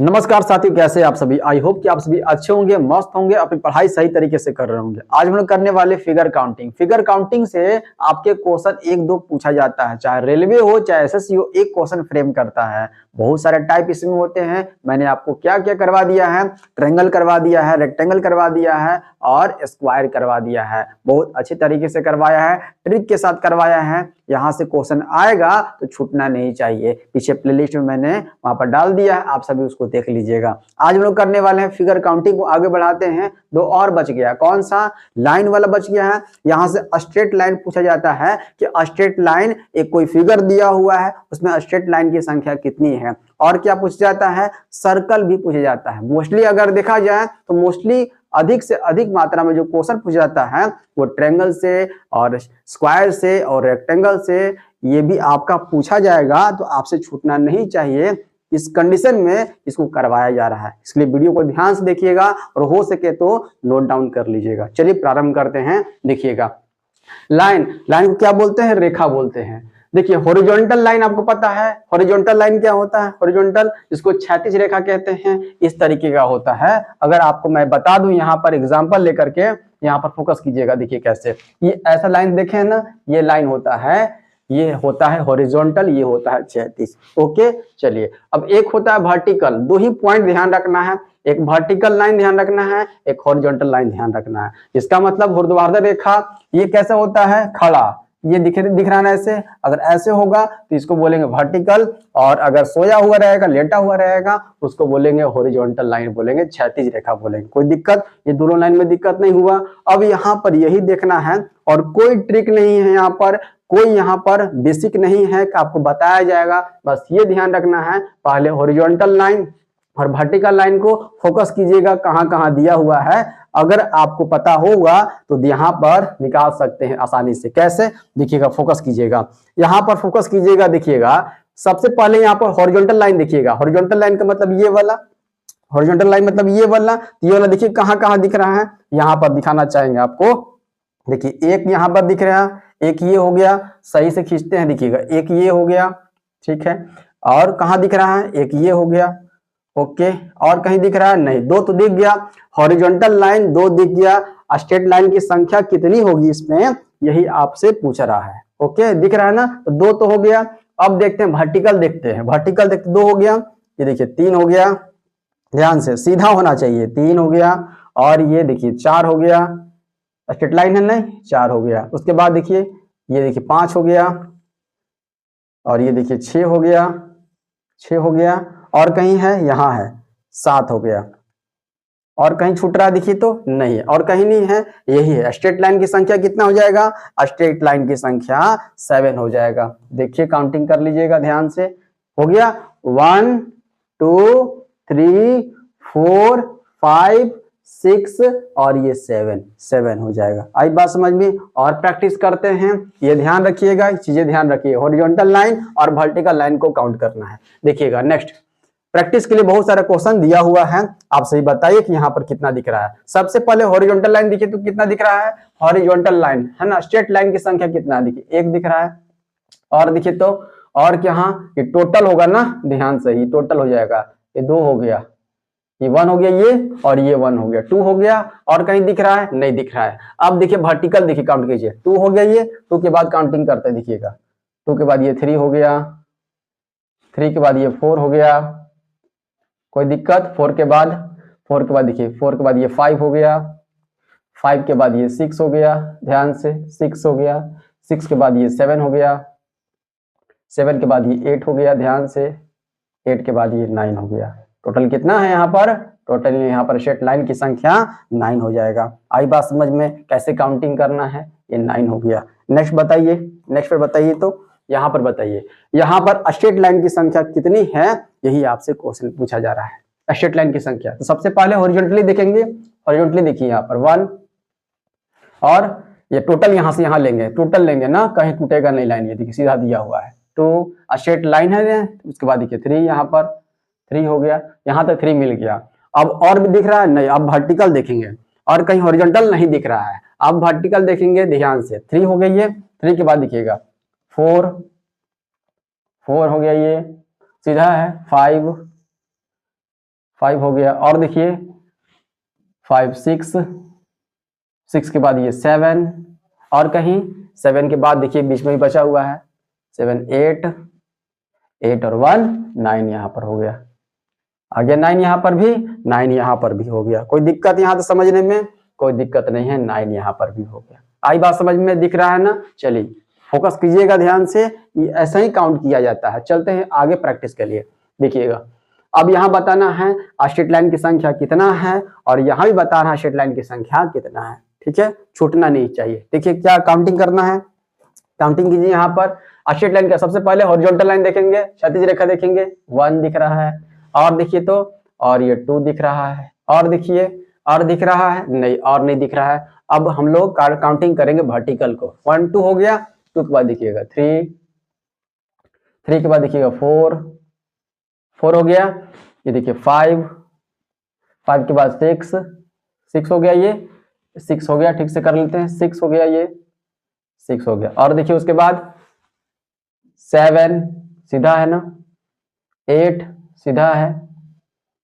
नमस्कार साथियों, कैसे आप सभी। आई होप कि आप सभी अच्छे होंगे, मस्त होंगे, अपनी पढ़ाई सही तरीके से कर रहे होंगे। आज हम लोग करने वाले फिगर काउंटिंग। फिगर काउंटिंग से आपके क्वेश्चन एक दो पूछा जाता है, चाहे रेलवे हो चाहे एसएससी हो, एक क्वेश्चन फ्रेम करता है। बहुत सारे टाइप इसमें होते हैं। मैंने आपको क्या क्या करवा दिया है, ट्रायंगल करवा दिया है, रेक्टेंगल करवा दिया है और स्क्वायर करवा दिया है। बहुत अच्छे तरीके से करवाया है, ट्रिक के साथ करवाया है। यहाँ से क्वेश्चन आएगा तो छूटना नहीं चाहिए। पीछे प्लेलिस्ट में मैंने वहां पर डाल दिया है, आप सभी उसको देख लीजिएगा। आज हम लोग करने वाले हैं फिगर काउंटिंग को आगे बढ़ाते हैं। दो और बच गया, कौन सा? लाइन वाला बच गया है। यहाँ से स्ट्रेट लाइन पूछा जाता है कि स्ट्रेट लाइन, एक कोई फिगर दिया हुआ है, उसमें स्ट्रेट लाइन की संख्या कितनी है। और क्या पूछा जाता है? सर्कल भी पूछा जाता है। मोस्टली अगर देखा जाए तो मोस्टली अधिक से अधिक मात्रा में जो क्वेश्चन पूछा जाता है वो ट्रायंगल से और स्क्वायर से और रेक्टेंगल से, ये भी आपका पूछा जाएगा, तो आपसे छूटना नहीं चाहिए। इस कंडीशन में इसको करवाया जा रहा है, इसलिए वीडियो को ध्यान से देखिएगा और हो सके तो नोट डाउन कर लीजिएगा। चलिए प्रारंभ करते हैं। देखिएगा, लाइन को क्या बोलते हैं? रेखा बोलते हैं। देखिए, हॉरिजॉन्टल लाइन आपको पता है। हॉरिजॉन्टल लाइन क्या होता है? हॉरिजॉन्टल, इसको क्षैतिज रेखा कहते हैं। इस तरीके का होता है। अगर आपको मैं बता दूं यहाँ पर एग्जांपल लेकर के, यहाँ पर फोकस कीजिएगा। देखिए कैसे, ये ऐसा लाइन देखे ना, ये लाइन होता है, ये होता है हॉरिजॉन्टल, ये होता है क्षैतिज। ओके, चलिए अब एक होता है वर्टिकल। दो ही पॉइंट ध्यान रखना है, एक वर्टिकल लाइन ध्यान रखना है, एक हॉरिजॉन्टल लाइन ध्यान रखना है। इसका मतलब ऊर्ध्वाधर रेखा, ये कैसा होता है? खड़ा। ये दिख रहा है ना ऐसे। अगर ऐसे होगा तो इसको बोलेंगे वर्टिकल, और अगर सोया हुआ रहेगा, लेटा हुआ रहेगा, उसको बोलेंगे हॉरिजॉन्टल लाइन, बोलेंगे क्षैतिज रेखा बोलेंगे। कोई दिक्कत? ये दोनों लाइन में दिक्कत नहीं हुआ। अब यहाँ पर यही देखना है, और कोई ट्रिक नहीं है यहाँ पर, कोई यहाँ पर बेसिक नहीं है कि आपको बताया जाएगा। बस ये ध्यान रखना है, पहले हॉरिजॉन्टल लाइन और वर्टिकल लाइन को फोकस कीजिएगा, कहां कहां दिया हुआ है। अगर आपको पता होगा तो यहाँ पर निकाल सकते हैं आसानी से। कैसे? देखिएगा, फोकस कीजिएगा, यहाँ पर फोकस कीजिएगा। देखिएगा, सबसे पहले यहाँ पर हॉरिजॉन्टल लाइन देखिएगा। हॉरिजॉन्टल लाइन का मतलब ये वाला, हॉरिजॉन्टल लाइन मतलब ये वाला। ये वाला देखिए कहां कहां दिख रहा है, यहाँ पर दिखाना चाहेंगे आपको। देखिए, एक यहाँ पर दिख रहा है, एक ये हो गया, सही से खींचते हैं। देखिएगा, एक ये हो गया, ठीक है। और कहाँ दिख रहा है? एक ये हो गया। ओके, और कहीं दिख रहा है? नहीं। दो तो दिख गया, हॉरिजॉन्टल लाइन दो दिख गया। स्ट्रेट लाइन की संख्या कितनी होगी इसमें, यही आपसे पूछ रहा है। ओके, दिख रहा है ना, तो दो तो हो गया। अब देखते हैं वर्टिकल, देखते हैं वर्टिकल। देखते, दो हो गया, ये देखिए तीन हो गया। ध्यान से, सीधा होना चाहिए। तीन हो गया, और ये देखिए चार हो गया। स्ट्रेट लाइन है नहीं, चार हो गया। उसके बाद देखिए, ये देखिए पांच हो गया, और ये देखिए छह हो गया, छह हो गया। और कहीं है? यहाँ है, सात हो गया। और कहीं छूट रहा देखिए तो नहीं है, और कहीं नहीं है, यही है। स्ट्रेट लाइन की संख्या कितना हो जाएगा? स्ट्रेट लाइन की संख्या 7 हो जाएगा। देखिए, काउंटिंग कर लीजिएगा ध्यान से। हो गया 1 2 3 4 5 6 और ये 7 हो जाएगा। आई बात समझ में? और प्रैक्टिस करते हैं, ये ध्यान रखिएगा, चीजें ध्यान रखिए। हॉरिजॉन्टल लाइन और वर्टिकल लाइन को काउंट करना है। देखिएगा, नेक्स्ट प्रैक्टिस के लिए बहुत सारा क्वेश्चन दिया हुआ है। आप सही बताइए कि यहाँ पर कितना दिख रहा है। सबसे पहले हॉरिजॉन्टल लाइन देखिए तो कितना दिख रहा है? हॉरिजॉन्टल लाइन है ना, स्ट्रेट लाइन की संख्या कितना देखिए, एक दिख रहा है। और देखिए तो, और क्या? हाँ, ये टोटल होगा ना, ध्यान से, ये टोटल हो जाएगा। ये दो हो गया, ये वन हो गया, ये और ये वन हो गया, टू हो गया। और कहीं दिख रहा है? नहीं दिख रहा है। अब देखिए वर्टिकल, देखिए काउंट कीजिए। टू हो गया, ये टू के बाद काउंटिंग करते हैं। देखिएगा, टू के बाद ये थ्री हो गया, थ्री के बाद ये फोर हो गया। कोई दिक्कत? फोर के बाद देखिए, फोर के बाद ये फाइव हो गया, फाइव के बाद ये सिक्स हो गया। ध्यान से, सिक्स हो गया। सिक्स के बाद ये सेवन हो गया, सेवन के बाद ये एट हो गया। ध्यान से, एट के बाद ये नाइन हो गया। टोटल कितना है यहाँ पर? टोटल यहाँ पर स्ट्रेट लाइन की संख्या 9 हो जाएगा। आई बात समझ में कैसे काउंटिंग करना है? ये 9 हो गया। नेक्स्ट बताइए, नेक्स्ट पर बताइए तो यहाँ पर बताइए, यहाँ पर स्ट्रेट लाइन की संख्या कितनी है, यही आपसे क्वेश्चन पूछा जा रहा है। स्ट्रेट लाइन की संख्या तो सबसे पहले हॉरिजॉन्टली देखेंगे। हॉरिजॉन्टली देखिए, यहाँ पर 1, और ये टोटल यहाँ से यहाँ लेंगे, टोटल लेंगे ना, कहीं टूटेगा नहीं लाइन। ये देखिए सीधा दिया हुआ है। तो स्ट्रेट लाइन है, उसके बाद देखिए 3, यहाँ पर 3 हो गया, यहाँ तक 3 मिल गया। अब और भी दिख रहा है? नहीं। अब वर्टिकल देखेंगे, और कहीं हॉरिजॉन्टल नहीं दिख रहा है। अब वर्टिकल देखेंगे ध्यान से। 3 हो गई, ये 3 के बाद दिखेगा 4, 4 हो गया, ये सीधा है 5, 5 हो गया, और देखिए 5 6, 6 के बाद ये 7, और कहीं 7 के बाद देखिए बीच में ही बचा हुआ है 7 8, 8 और 1 9 यहाँ पर हो गया, आगे 9 यहाँ पर भी, 9 यहाँ पर भी हो गया। कोई दिक्कत यहाँ से समझने में? कोई दिक्कत नहीं है, 9 यहाँ पर भी हो गया। आई बात समझ में? दिख रहा है ना? चलिए फोकस कीजिएगा ध्यान से, ये ऐसा ही काउंट किया जाता है। चलते हैं आगे प्रैक्टिस के लिए। देखिएगा अब यहाँ बताना है स्ट्रेट लाइन की संख्या कितना है, और यहाँ भी बताना है स्ट्रेट लाइन की संख्या कितना है। ठीक है, छूटना नहीं चाहिए। देखिए क्या काउंटिंग करना है, काउंटिंग कीजिए। यहाँ पर स्ट्रेट लाइन का सबसे पहले हॉरिजॉन्टल लाइन देखेंगे, क्षैतिज रेखा देखेंगे, 1 दिख रहा है, और देखिए तो, और ये 2 दिख रहा है, और देखिए और दिख रहा है नहीं, और नहीं दिख रहा है। अब हम लोग काउंटिंग करेंगे वर्टिकल को। 1 2 हो गया, 2 के बाद देखिएगा 3, 3 के बाद देखिएगा 4, 4 हो गया, ये देखिए 5, 5 के बाद 6, 6 हो गया, ये 6 हो गया, ठीक से कर लेते हैं, 6 हो गया, ये 6 हो गया, और देखिए उसके बाद 7 सीधा है ना, 8 सीधा है,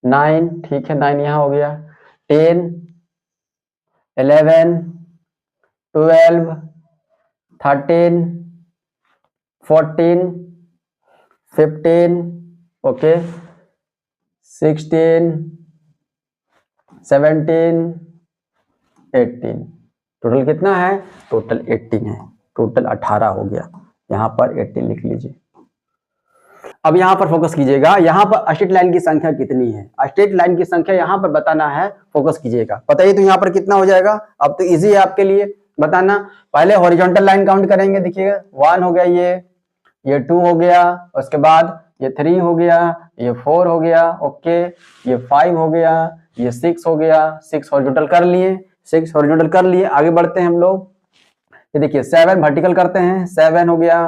9 ठीक है, 9 यहाँ हो गया, 10 11 12 13 14 15 ओके 16 17 18, टोटल कितना है? टोटल 18 है, टोटल 18 हो गया। यहाँ पर 18 लिख लीजिए। अब यहाँ पर फोकस कीजिएगा, यहाँ पर स्ट्रेट लाइन की संख्या कितनी है? स्ट्रेट लाइन की संख्या यहाँ पर बताना है, फोकस कीजिएगा। बताइए तो यहाँ पर कितना हो जाएगा? अब तो इजी है आपके लिए बताना। पहले हॉरिजॉन्टल लाइन काउंट करेंगे, देखिएगा 1 हो गया, ये 2 हो गया, उसके बाद ये 3 हो गया, ये 4 हो गया, ओके, ये 5 हो गया, ये 6 हो गया, 6 हॉरिजॉन्टल कर लिए, 6 हॉरिजॉन्टल कर लिए। आगे बढ़ते हैं हम लोग, ये देखिए 7 वर्टिकल करते हैं, 7 हो गया,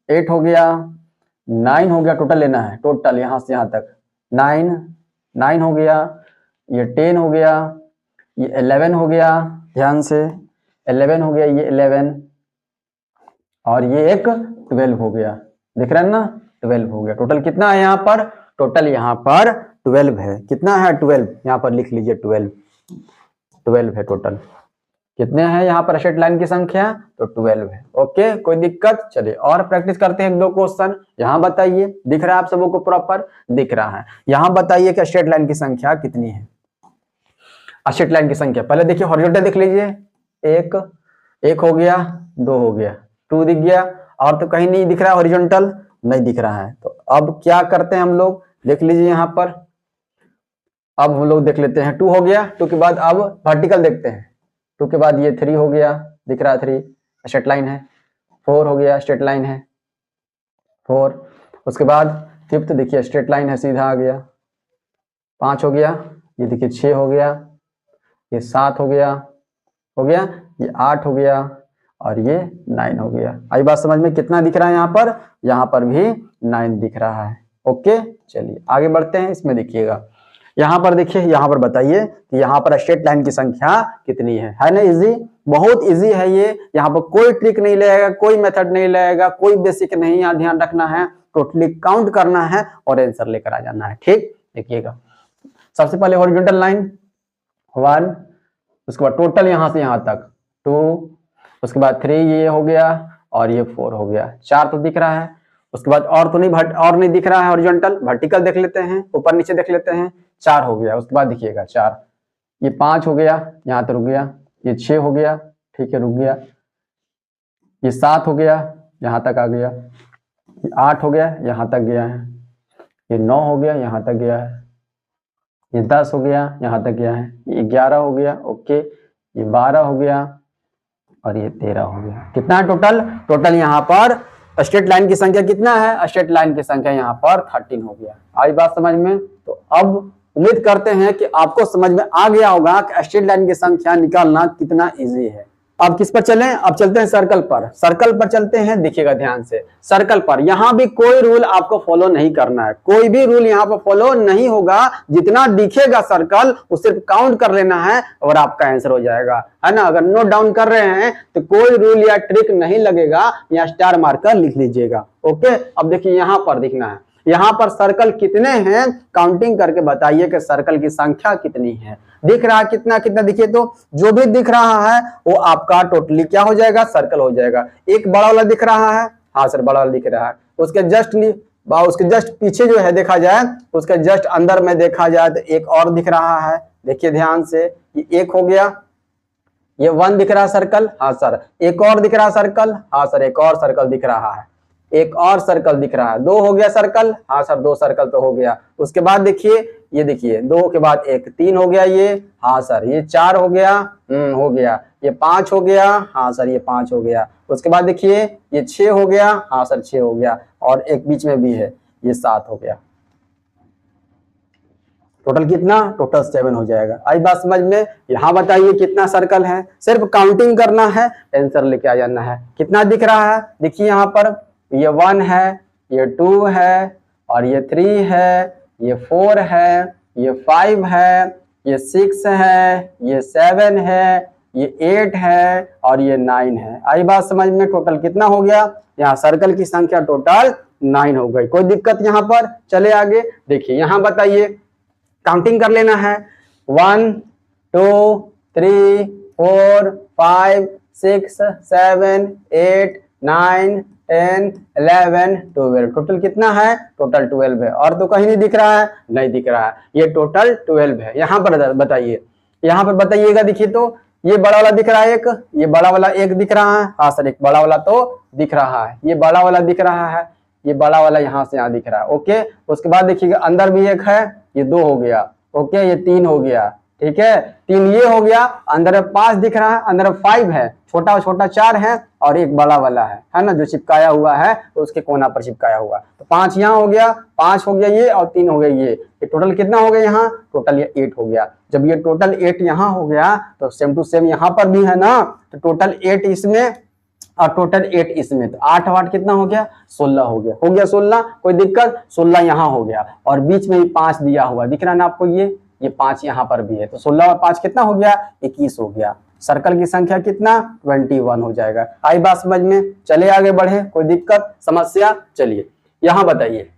8 हो गया, 9 हो गया, टोटल लेना है, टोटल यहाँ से यहाँ तक 9 हो गया, ये 10 हो गया, ये 11 हो गया, ध्यान से 11 हो गया, ये 11, और ये एक 12 हो गया, दिख रहा है ना, 12 हो गया। टोटल कितना है यहाँ पर? टोटल यहाँ पर 12 है। कितना है? 12, यहाँ पर लिख लीजिए 12 है टोटल। कितने हैं यहाँ पर स्ट्रेट लाइन की संख्या? तो 12 है। ओके, कोई दिक्कत? चलिए और प्रैक्टिस करते हैं 2 क्वेश्चन। यहाँ बताइए, दिख रहा है आप सबों को? प्रॉपर दिख रहा है। यहाँ बताइए कि स्ट्रेट लाइन की संख्या कितनी है? स्ट्रेट लाइन की संख्या पहले देखिए, हॉरिजॉन्टल देख लीजिए, 1 हो गया, 2 हो गया, 2 दिख गया, और तो कहीं नहीं दिख रहा है, हॉरिजॉन्टल नहीं दिख रहा है। तो अब क्या करते हैं हम लोग, देख लीजिए यहाँ पर। अब हम लोग देख लेते हैं, 2 हो गया, 2 के बाद अब वर्टिकल देखते हैं, 2 के बाद ये 3 हो गया, दिख रहा है 3 स्ट्रेट लाइन है, 4 हो गया, स्ट्रेट लाइन है 4, उसके बाद 5th देखिए स्ट्रेट लाइन है, सीधा आ गया, 5 हो गया, ये देखिए 6 हो गया, ये 7 हो गया, ये 8 हो गया, और ये 9 हो गया। आई बात समझ में? कितना दिख रहा है यहाँ पर भी 9 दिख रहा है। ओके, चलिए आगे बढ़ते हैं। इसमें देखिएगा, यहाँ पर देखिए, यहाँ पर बताइए कि यहाँ पर स्ट्रेट लाइन की संख्या कितनी है ना? इजी, बहुत इजी है ये। यहाँ पर कोई ट्रिक नहीं लगेगा, कोई मेथड नहीं लगेगा, कोई बेसिक नहीं, यहाँ ध्यान रखना है, टोटली काउंट करना है और आंसर लेकर आ जाना है। ठीक, देखिएगा सबसे पहले हॉरिजॉन्टल लाइन 1, उसके बाद टोटल यहाँ से यहाँ तक 2, उसके बाद 3 ये हो गया, और ये 4 हो गया, 4 तो दिख रहा है। उसके बाद और तो नहीं, और नहीं दिख रहा है हॉरिजॉन्टल, वर्टिकल देख लेते हैं, ऊपर नीचे देख लेते हैं, 4 हो गया। उसके बाद देखिएगा 4, ये 5 हो गया, यहाँ तक रुक गया, ये 6 हो गया, ठीक है रुक गया, ये 7 हो गया, यहाँ तक आ गया, ये 8 हो गया, यहाँ तक गया है, ये 9 हो गया, यहाँ तक गया है, ये 10 हो गया, यहाँ तक गया है, ये 11 हो गया, ओके, ये 12 हो गया, और ये 13 हो गया। कितना है टोटल? टोटल यहाँ पर स्ट्रेट लाइन की संख्या कितना है? स्ट्रेट लाइन की संख्या यहाँ पर 13 हो गया। आई बात समझ में? तो अब उम्मीद करते हैं कि आपको समझ में आ गया होगा कि स्ट्रेट लाइन की संख्या निकालना कितना इजी है। अब किस पर चलें? अब चलते हैं सर्कल पर। सर्कल पर चलते हैं, देखिएगा ध्यान से। सर्कल पर यहाँ भी कोई रूल आपको फॉलो नहीं करना है, कोई भी रूल यहाँ पर फॉलो नहीं होगा। जितना दिखेगा सर्कल वो सिर्फ काउंट कर लेना है और आपका आंसर हो जाएगा, है ना। अगर नोट डाउन कर रहे हैं तो कोई रूल या ट्रिक नहीं लगेगा, या स्टार मार्कर लिख लीजिएगा। ओके, अब देखिए यहाँ पर दिखना है, यहाँ पर सर्कल कितने हैं काउंटिंग करके बताइए कि सर्कल की संख्या कितनी है। दिख रहा है कितना कितना, देखिए तो जो भी दिख रहा है वो आपका टोटली क्या हो जाएगा, सर्कल हो जाएगा। एक बड़ा वाला दिख रहा है, हाँ सर बड़ा वाला दिख रहा है, उसके जस्ट पीछे जो है देखा जाए, उसके जस्ट अंदर में देखा जाए तो एक और दिख रहा है। देखिए ध्यान से, ये एक हो गया, ये 1 दिख रहा है सर्कल, हाँ सर। एक और दिख रहा है सर्कल, हाँ सर एक और सर्कल दिख रहा है, एक और सर्कल दिख रहा है। 2 हो गया सर्कल, हाँ सर 2 सर्कल तो हो गया। उसके बाद देखिए, ये देखिए 2 के बाद 1, 3 हो गया ये, हाँ सर। ये 4 हो गया, हो गया। ये 5 हो गया, हाँ सर ये 5 हो गया। उसके बाद देखिए ये 6 हो गया, हाँ सर 6 हो गया। और एक बीच में भी है, ये 7 हो गया। टोटल कितना, टोटल 7 हो जाएगा। आई बात समझ में। यहाँ बताइए कितना सर्कल है, सिर्फ काउंटिंग करना है, आंसर लेके आ जाना है। कितना दिख रहा है, देखिए यहाँ पर ये 1 है, ये 2 है, और ये 3 है, ये 4 है, ये 5 है, ये 6 है, ये 7 है, ये 8 है, और ये 9 है। आई बात समझ में। टोटल कितना हो गया, यहाँ सर्कल की संख्या टोटल 9 हो गई। कोई दिक्कत यहाँ पर, चले आगे। देखिए यहाँ बताइए, काउंटिंग कर लेना है। 1 2 3 4 5 6 7 8 9 10 11 12। टोटल कितना है, टोटल 12 है। और तो कहीं नहीं दिख रहा है, नहीं दिख रहा है, ये टोटल 12 है। यहाँ पर बताइए, यहाँ पर बताइएगा। देखिए तो ये बड़ा वाला दिख रहा है एक, ये बड़ा वाला एक दिख रहा है, हाँ सर एक बड़ा वाला तो दिख रहा है, ये बड़ा वाला दिख रहा है, ये बड़ा वाला यहाँ से यहाँ दिख रहा है। ओके, उसके बाद देखिएगा अंदर भी एक है, ये 2 हो गया। ओके, ये 3 हो गया, ठीक है। 3 ये हो गया, अंदर में 5 दिख रहा है, अंदर में 5 है, छोटा छोटा 4 है, और एक बड़ा वाला है ना, जो चिपकाया हुआ है तो उसके कोना पर चिपकाया हुआ। तो 5 यहाँ हो गया, 5 हो गया ये, और 3 हो गया ये टोटल कितना हो गया यहाँ, टोटल ये 8 हो गया। जब ये टोटल 8 यहाँ हो गया तो सेम टू सेम यहाँ पर भी है ना, तो टोटल 8 इसमें और टोटल 8 इसमें, तो 8 और 8 कितना हो गया, 16 हो गया। हो गया 16, कोई दिक्कत। 16 यहाँ हो गया, और बीच में 5 दिया हुआ दिख रहा है ना आपको, ये 5 यहाँ पर भी है। तो 16 और 5 कितना हो गया, 21 हो गया। सर्कल की संख्या कितना, 21 हो जाएगा। आई बात समझ में। चले आगे बढ़े, कोई दिक्कत समस्या। चलिए यहाँ बताइए,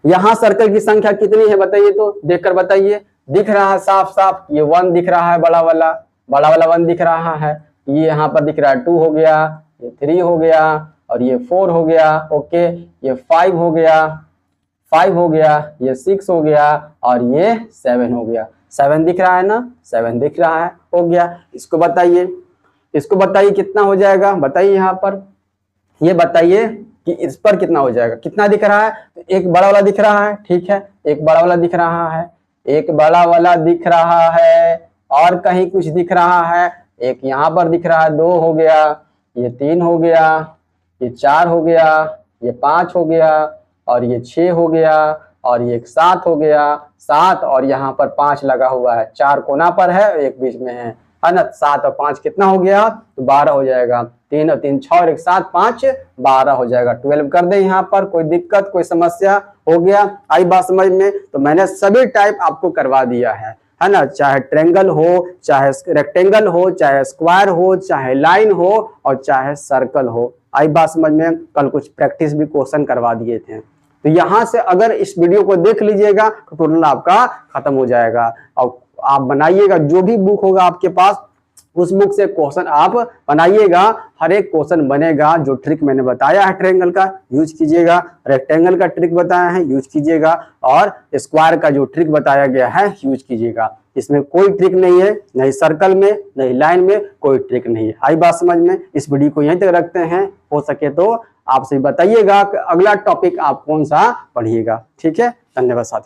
यहाँ सर्कल की संख्या कितनी है बताइए, तो देखकर बताइए। दिख रहा है साफ साफ, ये 1 दिख रहा है, बड़ा वाला 1 दिख रहा है। ये यहाँ पर दिख रहा है 2 हो गया, ये 3 हो गया, और ये 4 हो गया। ओके, ये 5 हो गया, 5 हो गया, ये 6 हो गया, और ये 7 हो गया। 7 दिख रहा है ना, 7 दिख रहा है, हो गया। इसको बताइए, इसको बताइए कितना हो जाएगा, बताइए यहाँ पर। ये बताइए कि इस पर कितना हो जाएगा, कितना दिख रहा है। तो एक बड़ा वाला दिख रहा है, ठीक है, एक बड़ा वाला दिख रहा है, एक बड़ा वाला दिख रहा है, और कहीं कुछ दिख रहा है। एक यहाँ पर दिख रहा है, 2 हो गया, ये 3 हो गया, ये 4 हो गया, ये 5 हो गया, और ये 6 हो गया, और ये 7 हो गया, 7, और यहाँ पर 5 लगा हुआ है, 4 कोना पर है, एक बीच में है ना। 7 और 5 कितना हो गया, तो 12 हो जाएगा। 3 और 3 6 और 1 7 5 12 हो जाएगा। 12 कर दे यहाँ पर, कोई दिक्कत कोई समस्या, हो गया। आई बात समझ में। तो मैंने सभी टाइप आपको करवा दिया है ना, चाहे ट्रायंगल हो, चाहे रेक्टेंगल हो, चाहे स्क्वायर हो, चाहे लाइन हो, और चाहे सर्कल हो। आई बात समझ में। कल कुछ प्रैक्टिस भी क्वेश्चन करवा दिए थे। तो यहाँ से अगर इस वीडियो को देख लीजिएगा तो टोटल आपका खत्म हो जाएगा। और आप बनाइएगा, जो भी बुक होगा आपके पास उस बुक से क्वेश्चन आप बनाइएगा, हर एक क्वेश्चन बनेगा। जो ट्रिक मैंने बताया है ट्रायंगल का यूज कीजिएगा, रेक्टेंगल का ट्रिक बताया है यूज कीजिएगा, और स्क्वायर का जो ट्रिक बताया गया है यूज कीजिएगा। इसमें कोई ट्रिक नहीं है, नहीं सर्कल में नहीं लाइन में, कोई ट्रिक नहीं है। आई बात समझ में। इस वीडियो को यहीं तक रखते हैं, हो सके तो आपसे बताइएगा कि अगला टॉपिक आप कौन सा पढ़िएगा। ठीक है, धन्यवाद साथी।